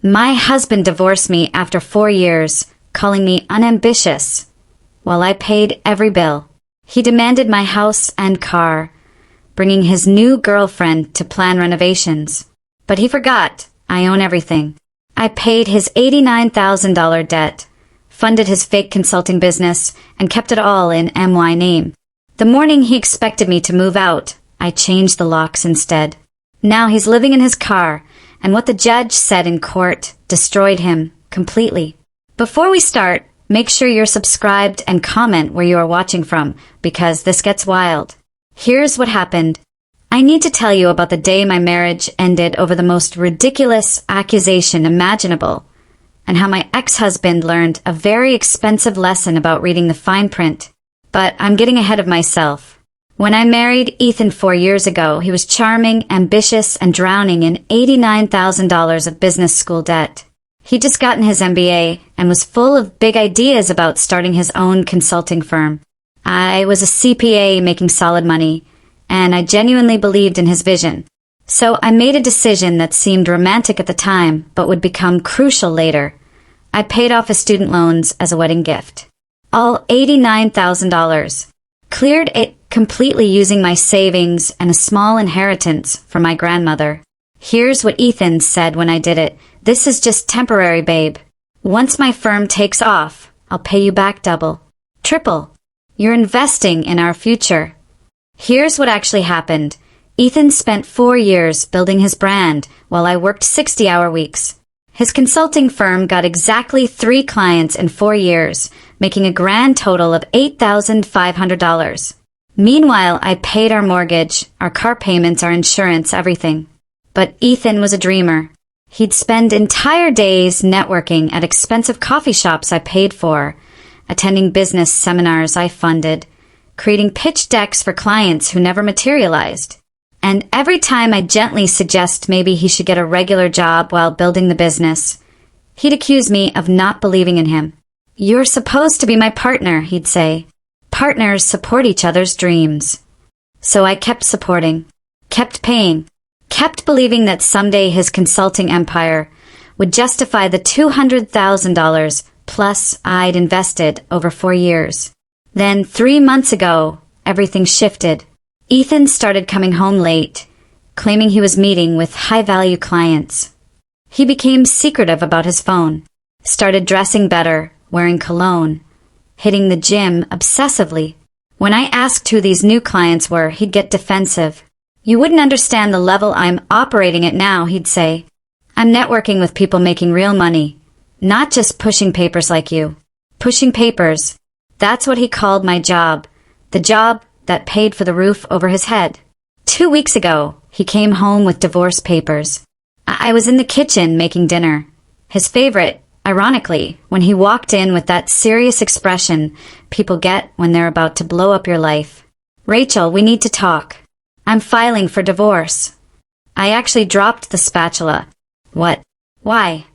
My husband divorced me after 4 years, calling me unambitious, while I paid every bill. He demanded my house and car, bringing his new girlfriend to plan renovations. But he forgot I own everything. I paid his $89,000 debt, funded his fake consulting business, and kept it all in MY name. The morning he expected me to move out, I changed the locks instead. Now he's living in his car, and what the judge said in court destroyed him completely. Before we start, make sure you're subscribed and comment where you are watching from, because this gets wild. Here's what happened. I need to tell you about the day my marriage ended over the most ridiculous accusation imaginable, and how my ex-husband learned a very expensive lesson about reading the fine print. But I'm getting ahead of myself. When I married Ethan 4 years ago, he was charming, ambitious, and drowning in $89,000 of business school debt. He'd just gotten his MBA and was full of big ideas about starting his own consulting firm. I was a CPA making solid money, and I genuinely believed in his vision. So I made a decision that seemed romantic at the time, but would become crucial later. I paid off his student loans as a wedding gift. All $89,000. Cleared it completely using my savings and a small inheritance from my grandmother. Here's what Ethan said when I did it. This is just temporary, babe. Once my firm takes off, I'll pay you back double, triple. You're investing in our future. Here's what actually happened. Ethan spent 4 years building his brand while I worked 60-hour weeks. His consulting firm got exactly 3 clients in 4 years, making a grand total of $8,500. Meanwhile, I paid our mortgage, our car payments, our insurance, everything. But Ethan was a dreamer. He'd spend entire days networking at expensive coffee shops I paid for, attending business seminars I funded, creating pitch decks for clients who never materialized. And every time I gently suggest maybe he should get a regular job while building the business, he'd accuse me of not believing in him. You're supposed to be my partner, he'd say. Partners support each other's dreams. So I kept supporting, kept paying, kept believing that someday his consulting empire would justify the $200,000 plus I'd invested over 4 years. Then 3 months ago, everything shifted. Ethan started coming home late, claiming he was meeting with high-value clients. He became secretive about his phone, started dressing better, wearing cologne, hitting the gym obsessively. When I asked who these new clients were, he'd get defensive. You wouldn't understand the level I'm operating at now, he'd say. I'm networking with people making real money, not just pushing papers like you. Pushing papers. That's what he called my job. The job that paid for the roof over his head. 2 weeks ago, he came home with divorce papers. I was in the kitchen making dinner. His favorite, ironically, when he walked in with that serious expression people get when they're about to blow up your life. Rachel, we need to talk. I'm filing for divorce. I actually dropped the spatula. What? Why?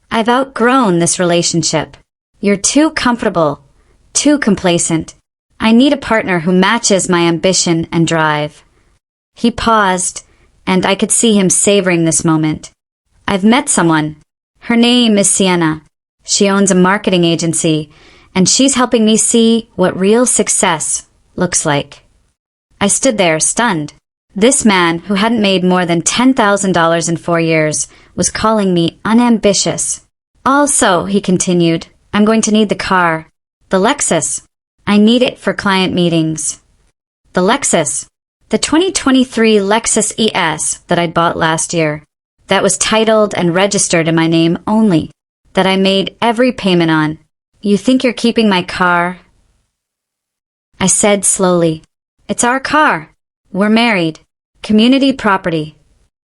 I've outgrown this relationship. You're too comfortable, too complacent. I need a partner who matches my ambition and drive. He paused, and I could see him savoring this moment. I've met someone. Her name is Sienna. She owns a marketing agency, and she's helping me see what real success looks like. I stood there, stunned. This man, who hadn't made more than $10,000 in 4 years, was calling me unambitious. Also, he continued, I'm going to need the car. The Lexus. I need it for client meetings. The Lexus. The 2023 Lexus ES that I bought last year. That was titled and registered in my name only. That I made every payment on. You think you're keeping my car? I said slowly. It's our car. We're married. Community property.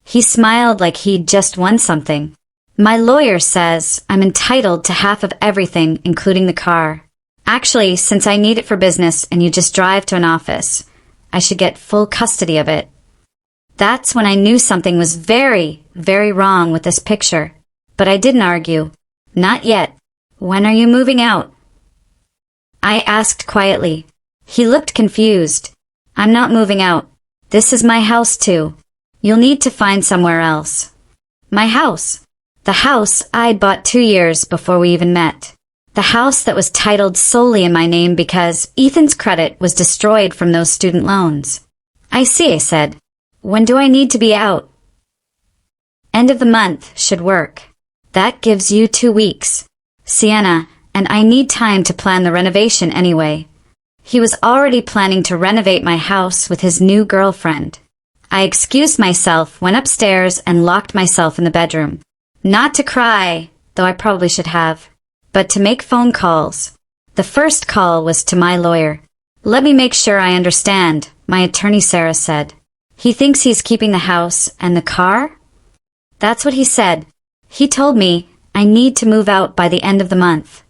He smiled like he'd just won something. My lawyer says I'm entitled to half of everything, including the car. Actually, since I need it for business and you just drive to an office, I should get full custody of it. That's when I knew something was very, very wrong with this picture. But I didn't argue. Not yet. When are you moving out? I asked quietly. He looked confused. I'm not moving out. This is my house too. You'll need to find somewhere else. My house? The house I'd bought 2 years before we even met. The house that was titled solely in my name because Ethan's credit was destroyed from those student loans. I see, I said. When do I need to be out? End of the month should work. That gives you 2 weeks. Sienna, and I need time to plan the renovation anyway. He was already planning to renovate my house with his new girlfriend. I excused myself, went upstairs, and locked myself in the bedroom. Not to cry, though I probably should have, but to make phone calls. The first call was to my lawyer. Let me make sure I understand, my attorney Sarah said. He thinks he's keeping the house and the car? That's what he said. He told me I need to move out by the end of the month.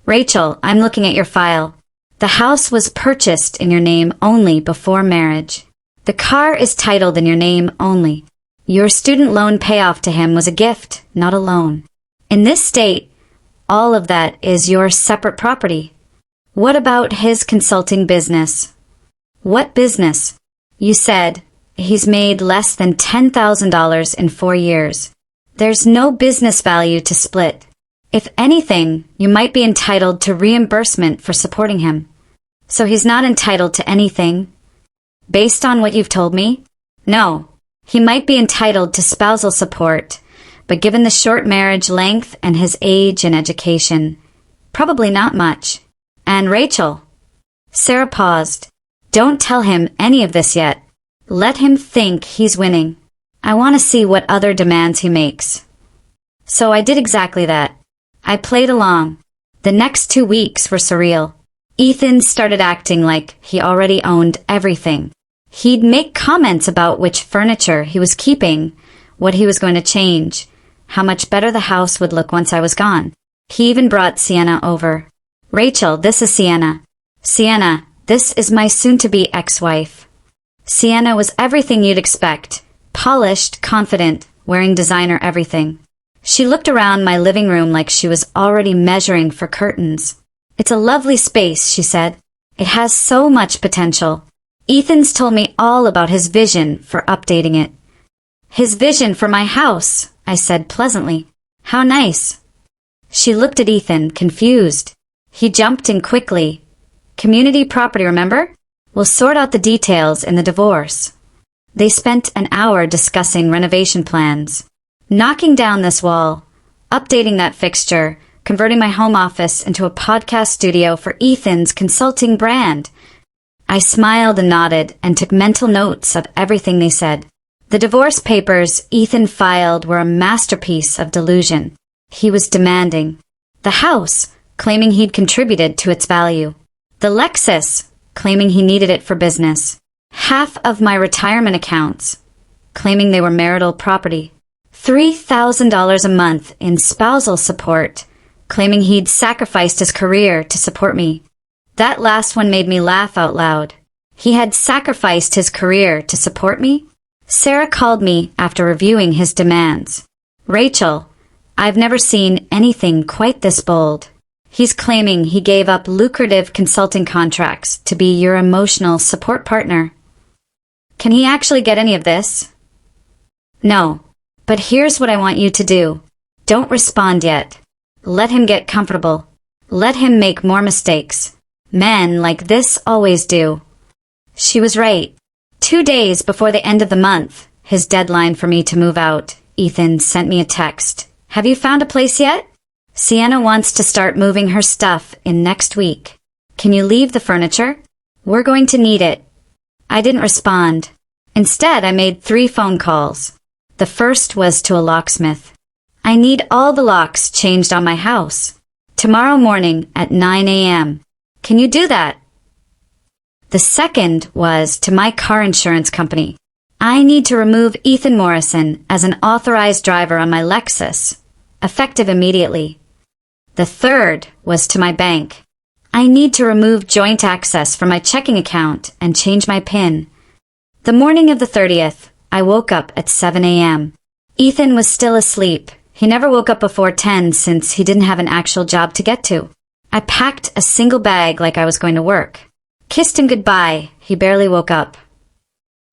Rachel, I'm looking at your file. The house was purchased in your name only before marriage. The car is titled in your name only. Your student loan payoff to him was a gift, not a loan. In this state, all of that is your separate property. What about his consulting business? What business? You said he's made less than $10,000 in 4 years. There's no business value to split. If anything, you might be entitled to reimbursement for supporting him. So he's not entitled to anything? Based on what you've told me? No. He might be entitled to spousal support, but given the short marriage length and his age and education, probably not much. And Rachel? Sarah paused. Don't tell him any of this yet. Let him think he's winning. I want to see what other demands he makes. So I did exactly that. I played along. The next 2 weeks were surreal. Ethan started acting like he already owned everything. He'd make comments about which furniture he was keeping, what he was going to change, how much better the house would look once I was gone. He even brought Sienna over. Rachel, this is Sienna. Sienna, this is my soon-to-be ex-wife. Sienna was everything you'd expect. Polished, confident, wearing designer everything. She looked around my living room like she was already measuring for curtains. It's a lovely space, she said. It has so much potential. Ethan's told me all about his vision for updating it. His vision for my house, I said pleasantly. How nice. She looked at Ethan, confused. He jumped in quickly. Community property, remember? We'll sort out the details in the divorce. They spent an hour discussing renovation plans. Knocking down this wall, updating that fixture, converting my home office into a podcast studio for Ethan's consulting brand. I smiled and nodded and took mental notes of everything they said. The divorce papers Ethan filed were a masterpiece of delusion. He was demanding. The house, claiming he'd contributed to its value. The Lexus, claiming he needed it for business. Half of my retirement accounts, claiming they were marital property. $3,000 a month in spousal support, claiming he'd sacrificed his career to support me. That last one made me laugh out loud. He had sacrificed his career to support me? Sarah called me after reviewing his demands. Rachel, I've never seen anything quite this bold. He's claiming he gave up lucrative consulting contracts to be your emotional support partner. Can he actually get any of this? No. But here's what I want you to do. Don't respond yet. Let him get comfortable. Let him make more mistakes. Men like this always do. She was right. 2 days before the end of the month, his deadline for me to move out, Ethan sent me a text. Have you found a place yet? Sienna wants to start moving her stuff in next week. Can you leave the furniture? We're going to need it. I didn't respond. Instead, I made 3 phone calls. The first was to a locksmith. I need all the locks changed on my house. Tomorrow morning at 9 a.m. Can you do that? The second was to my car insurance company. I need to remove Ethan Morrison as an authorized driver on my Lexus, effective immediately. The third was to my bank. I need to remove joint access from my checking account and change my PIN. The morning of the 30th, I woke up at 7 a.m. Ethan was still asleep. He never woke up before 10 since he didn't have an actual job to get to. I packed a single bag like I was going to work. Kissed him goodbye. He barely woke up.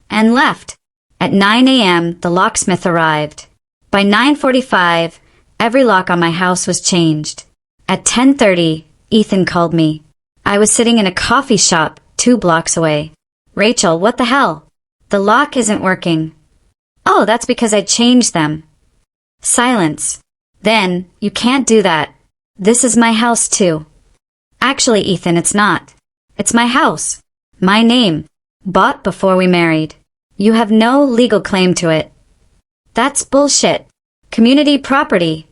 And left. At 9 a.m., the locksmith arrived. By 9:45, Every lock on my house was changed. At 10:30, Ethan called me. I was sitting in a coffee shop 2 blocks away. Rachel, what the hell? The lock isn't working. Oh, that's because I changed them. Silence. Then, you can't do that. This is my house too. Actually, Ethan, it's not. It's my house. My name. Bought before we married. You have no legal claim to it. That's bullshit. Community property.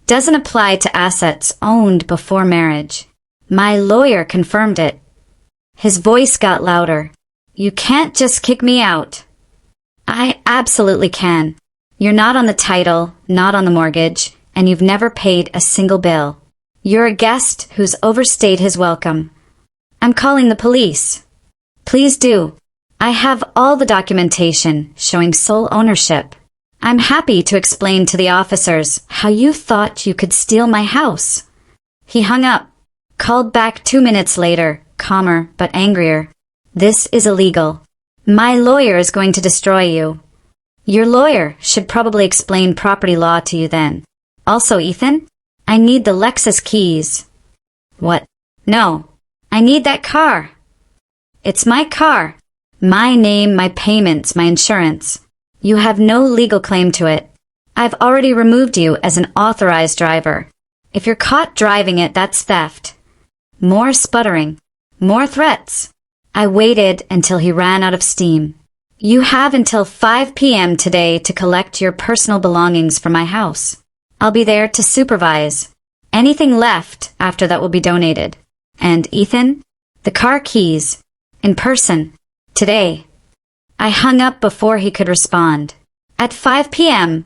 Doesn't apply to assets owned before marriage. My lawyer confirmed it. His voice got louder. You can't just kick me out. I absolutely can. You're not on the title, not on the mortgage, and you've never paid a single bill. You're a guest who's overstayed his welcome. I'm calling the police. Please do. I have all the documentation showing sole ownership. I'm happy to explain to the officers how you thought you could steal my house. He hung up, called back 2 minutes later, calmer but angrier. This is illegal. My lawyer is going to destroy you. Your lawyer should probably explain property law to you then. Also, Ethan, I need the Lexus keys. What? No. I need that car. It's my car. My name, my payments, my insurance. You have no legal claim to it. I've already removed you as an authorized driver. If you're caught driving it, that's theft. More sputtering. More threats. I waited until he ran out of steam. You have until 5 p.m. today to collect your personal belongings from my house. I'll be there to supervise. Anything left after that will be donated. And Ethan, the car keys, in person, today. I hung up before he could respond. At 5 p.m.,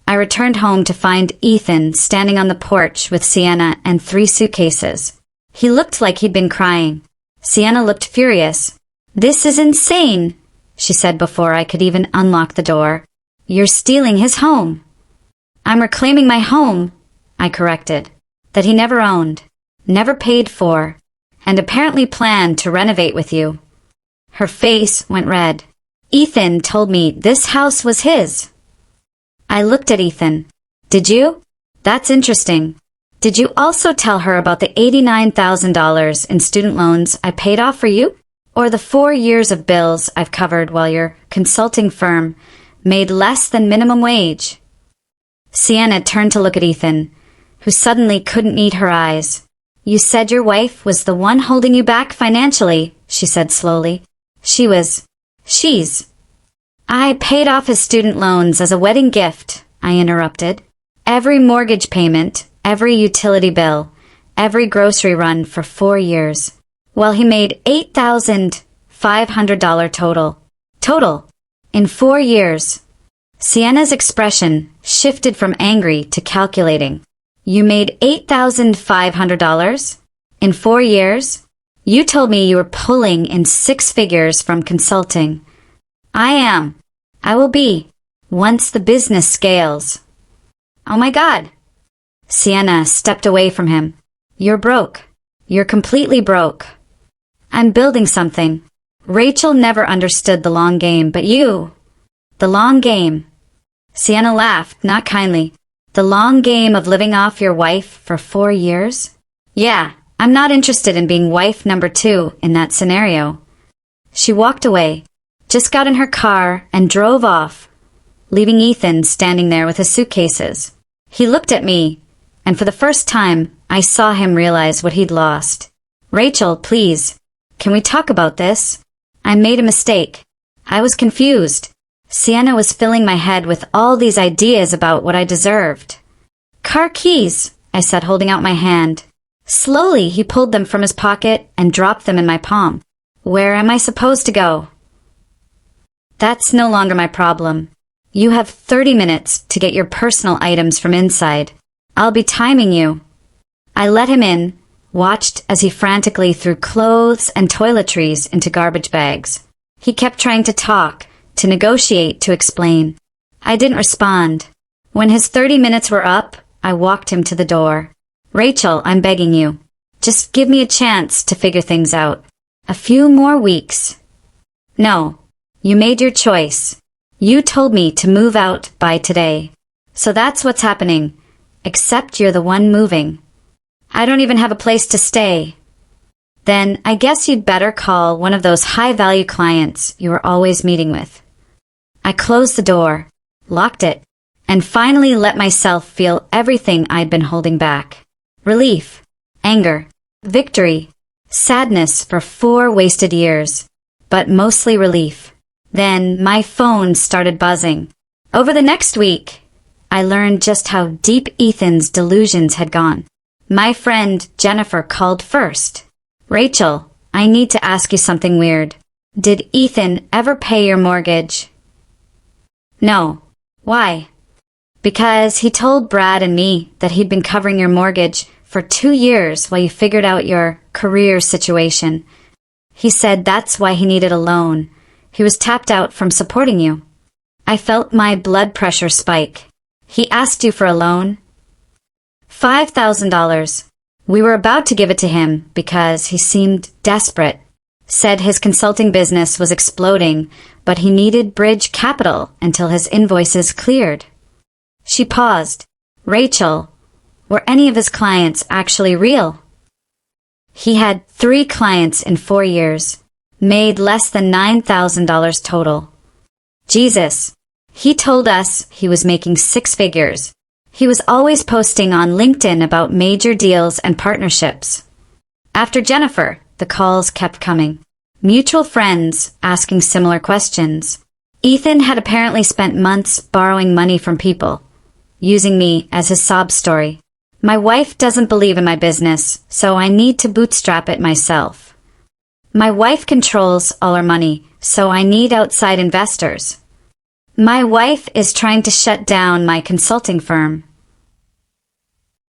I returned home to find Ethan standing on the porch with Sienna and 3 suitcases. He looked like he'd been crying. Sienna looked furious. This is insane, she said before I could even unlock the door. You're stealing his home. I'm reclaiming my home, I corrected, that he never owned, never paid for, and apparently planned to renovate with you. Her face went red. Ethan told me this house was his. I looked at Ethan. Did you? That's interesting. Did you also tell her about the $89,000 in student loans I paid off for you? Or the 4 years of bills I've covered while your consulting firm made less than minimum wage? Sienna turned to look at Ethan, who suddenly couldn't meet her eyes. You said your wife was the one holding you back financially, she said slowly. She's. I paid off his student loans as a wedding gift, I interrupted. Every mortgage payment, every utility bill, every grocery run for 4 years. Well, he made $8,500 total. Total. In 4 years. Sienna's expression shifted from angry to calculating. You made $8,500? In 4 years? You told me you were pulling in 6 figures from consulting. I am. I will be. Once the business scales. Oh my God. Sienna stepped away from him. You're broke. You're completely broke. I'm building something. Rachel never understood the long game, but you. The long game. Sienna laughed, not kindly. The long game of living off your wife for 4 years? Yeah, I'm not interested in being wife number 2 in that scenario. She walked away, just got in her car and drove off, leaving Ethan standing there with his suitcases. He looked at me, and for the first time, I saw him realize what he'd lost. Rachel, please, can we talk about this? I made a mistake. I was confused. Sienna was filling my head with all these ideas about what I deserved. Car keys, I said, holding out my hand. Slowly, he pulled them from his pocket and dropped them in my palm. Where am I supposed to go? That's no longer my problem. You have 30 minutes to get your personal items from inside. I'll be timing you. I let him in, watched as he frantically threw clothes and toiletries into garbage bags. He kept trying to talk, to negotiate, to explain. I didn't respond. When his 30 minutes were up, I walked him to the door. Rachel, I'm begging you. Just give me a chance to figure things out. A few more weeks. No. You made your choice. You told me to move out by today. So that's what's happening. except you're the one moving. I don't even have a place to stay. Then I guess you'd better call one of those high-value clients you were always meeting with. I closed the door, locked it, and finally let myself feel everything I'd been holding back. Relief, anger, victory, sadness for 4 wasted years, but mostly relief. Then my phone started buzzing. Over the next week, I learned just how deep Ethan's delusions had gone. My friend Jennifer called first. "Rachel, I need to ask you something weird. Did Ethan ever pay your mortgage?" "No." "Why?" "Because he told Brad and me that he'd been covering your mortgage for 2 years while you figured out your career situation. He said that's why he needed a loan. He was tapped out from supporting you." I felt my blood pressure spike. "He asked you for a loan?" $5,000. We were about to give it to him because he seemed desperate. Said his consulting business was exploding, but he needed bridge capital until his invoices cleared. She paused. "Rachel, were any of his clients actually real?" He had 3 clients in 4 years, made less than $9,000 total. Jesus, he told us he was making 6 figures. He was always posting on LinkedIn about major deals and partnerships. After Jennifer, the calls kept coming. Mutual friends asking similar questions. Ethan had apparently spent months borrowing money from people, using me as his sob story. "My wife doesn't believe in my business, so I need to bootstrap it myself. My wife controls all our money, so I need outside investors. My wife is trying to shut down my consulting firm."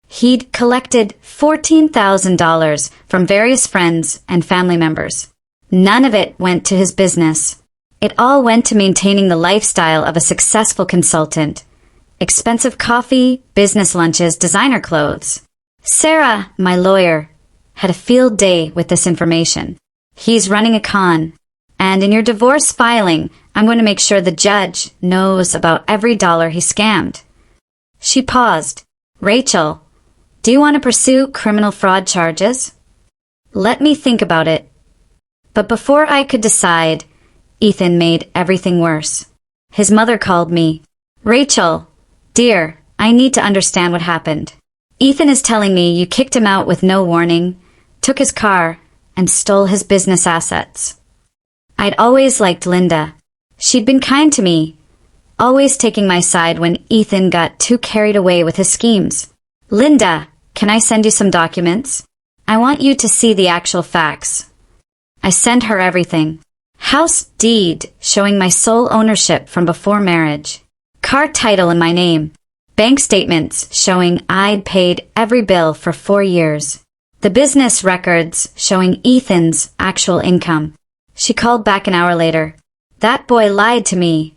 He'd collected $14,000 from various friends and family members. None of it went to his business. It all went to maintaining the lifestyle of a successful consultant. Expensive coffee, business lunches, designer clothes. Sarah, my lawyer, had a field day with this information. "He's running a con. And in your divorce filing, I'm going to make sure the judge knows about every dollar he scammed." She paused. "Rachel, do you want to pursue criminal fraud charges?" "Let me think about it." But before I could decide, Ethan made everything worse. His mother called me. "Rachel, dear, I need to understand what happened. Ethan is telling me you kicked him out with no warning, took his car, and stole his business assets." I'd always liked Linda. She'd been kind to me, always taking my side when Ethan got too carried away with his schemes. "Linda, can I send you some documents? I want you to see the actual facts." I sent her everything. House deed showing my sole ownership from before marriage. Car title in my name. Bank statements showing I'd paid every bill for 4 years. The business records showing Ethan's actual income. She called back an hour later. "That boy lied to me."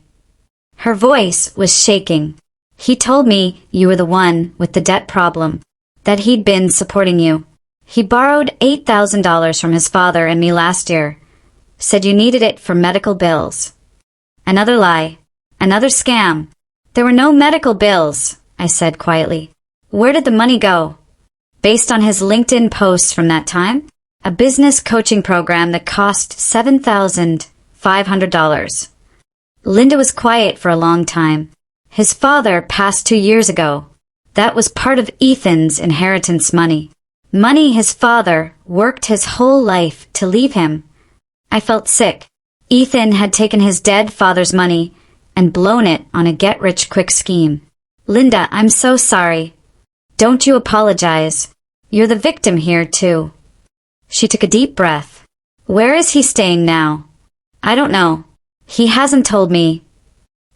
Her voice was shaking. "He told me you were the one with the debt problem, that he'd been supporting you. He borrowed $8,000 from his father and me last year. Said you needed it for medical bills." Another lie. Another scam. "There were no medical bills," I said quietly. "Where did the money go?" Based on his LinkedIn posts from that time, a business coaching program that cost $7,500. Linda was quiet for a long time. His father passed 2 years ago. That was part of Ethan's inheritance money. Money his father worked his whole life to leave him. I felt sick. Ethan had taken his dead father's money and blown it on a get-rich-quick scheme. "Linda, I'm so sorry. Don't you apologize. You're the victim here, too." She took a deep breath. "Where is he staying now?" "I don't know. He hasn't told me."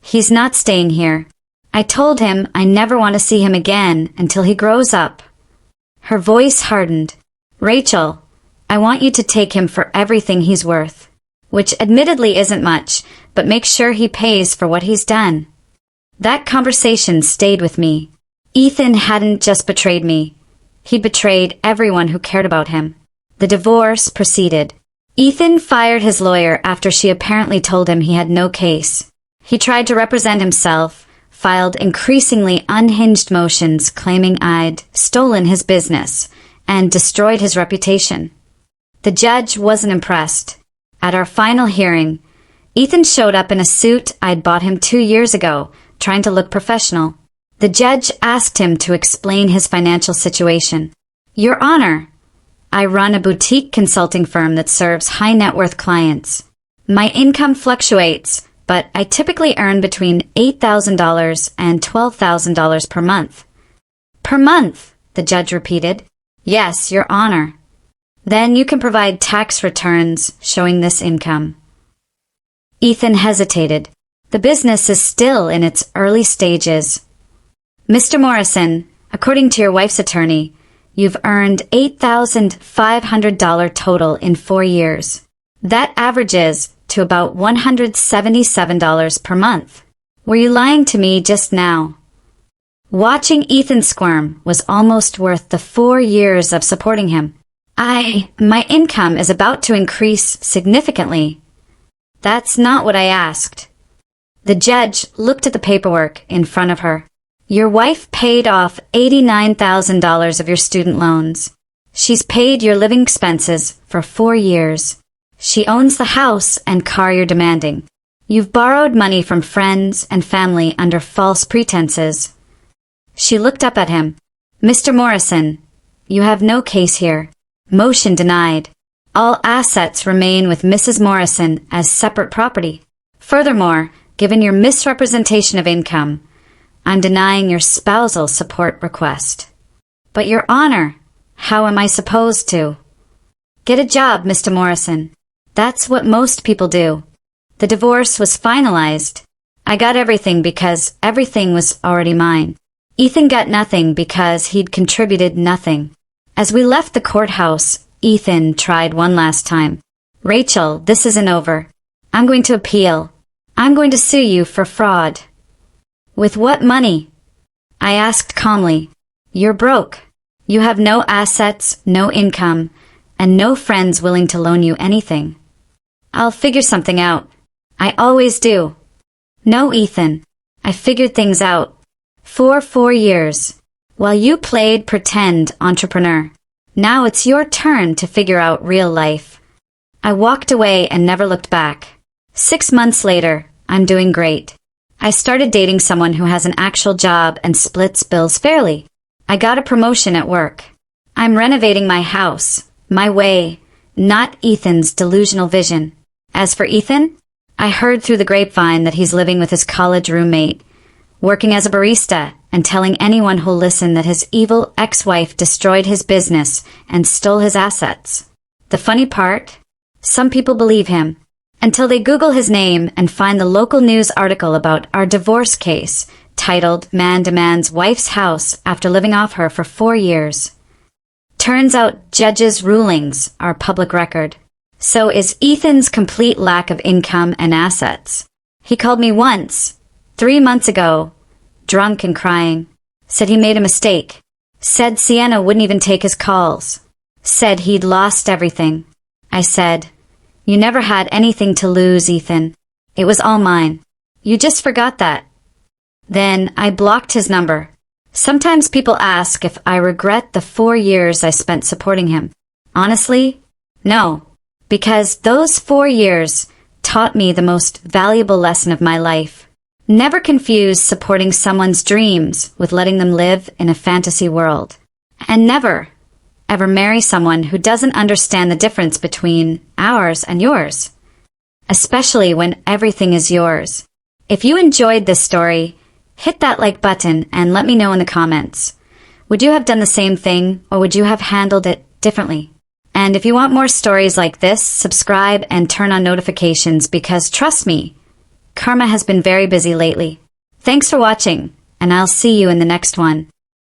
"He's not staying here. I told him I never want to see him again until he grows up." Her voice hardened. "Rachel, I want you to take him for everything he's worth, which admittedly isn't much, but make sure he pays for what he's done." That conversation stayed with me. Ethan hadn't just betrayed me. He betrayed everyone who cared about him. The divorce proceeded. Ethan fired his lawyer after she apparently told him he had no case. He tried to represent himself, filed increasingly unhinged motions claiming I'd stolen his business and destroyed his reputation. The judge wasn't impressed. At our final hearing, Ethan showed up in a suit I'd bought him 2 years ago, trying to look professional. The judge asked him to explain his financial situation. "Your Honor, I run a boutique consulting firm that serves high-net-worth clients. My income fluctuates, but I typically earn between $8,000 and $12,000 per month." "Per month," the judge repeated. "Yes, Your Honor." "Then you can provide tax returns showing this income." Ethan hesitated. The business is still in its early stages. "Mr. Morrison, according to your wife's attorney, you've earned $8,500 total in 4 years. That averages to about $177 per month. Were you lying to me just now?" Watching Ethan squirm was almost worth the 4 years of supporting him. My income is about to increase significantly." "That's not what I asked." The judge looked at the paperwork in front of her. "Your wife paid off $89,000 of your student loans. She's paid your living expenses for 4 years. She owns the house and car you're demanding. You've borrowed money from friends and family under false pretenses." She looked up at him. "Mr. Morrison, you have no case here. Motion denied. All assets remain with Mrs. Morrison as separate property. Furthermore, given your misrepresentation of income, I'm denying your spousal support request." "But Your Honor, how am I supposed to?" "Get a job, Mr. Morrison. That's what most people do." The divorce was finalized. I got everything because everything was already mine. Ethan got nothing because he'd contributed nothing. As we left the courthouse, Ethan tried one last time. "Rachel, this isn't over. I'm going to appeal. I'm going to sue you for fraud." "With what money?" I asked calmly. "You're broke. You have no assets, no income, and no friends willing to loan you anything." "I'll figure something out. I always do." "No, Ethan. I figured things out. For 4 years. While you played pretend entrepreneur. Now it's your turn to figure out real life." I walked away and never looked back. 6 months later, I'm doing great. I started dating someone who has an actual job and splits bills fairly. I got a promotion at work. I'm renovating my house, my way, not Ethan's delusional vision. As for Ethan, I heard through the grapevine that he's living with his college roommate, working as a barista, and telling anyone who'll listen that his evil ex-wife destroyed his business and stole his assets. The funny part? Some people believe him, until they Google his name and find the local news article about our divorce case, titled "Man Demands Wife's House After Living Off Her for 4 Years." Turns out judges' rulings are public record. So is Ethan's complete lack of income and assets. He called me once, 3 months ago, drunk and crying. Said he made a mistake. Said Sienna wouldn't even take his calls. Said he'd lost everything. I said, "You never had anything to lose, Ethan. It was all mine. You just forgot that." Then I blocked his number. Sometimes people ask if I regret the 4 years I spent supporting him. Honestly, no. Because those 4 years taught me the most valuable lesson of my life. Never confuse supporting someone's dreams with letting them live in a fantasy world. And never, ever marry someone who doesn't understand the difference between ours and yours. Especially when everything is yours. If you enjoyed this story, hit that like button and let me know in the comments. Would you have done the same thing, or would you have handled it differently? And if you want more stories like this, subscribe and turn on notifications because trust me, Karma has been very busy lately. Thanks for watching, and I'll see you in the next one.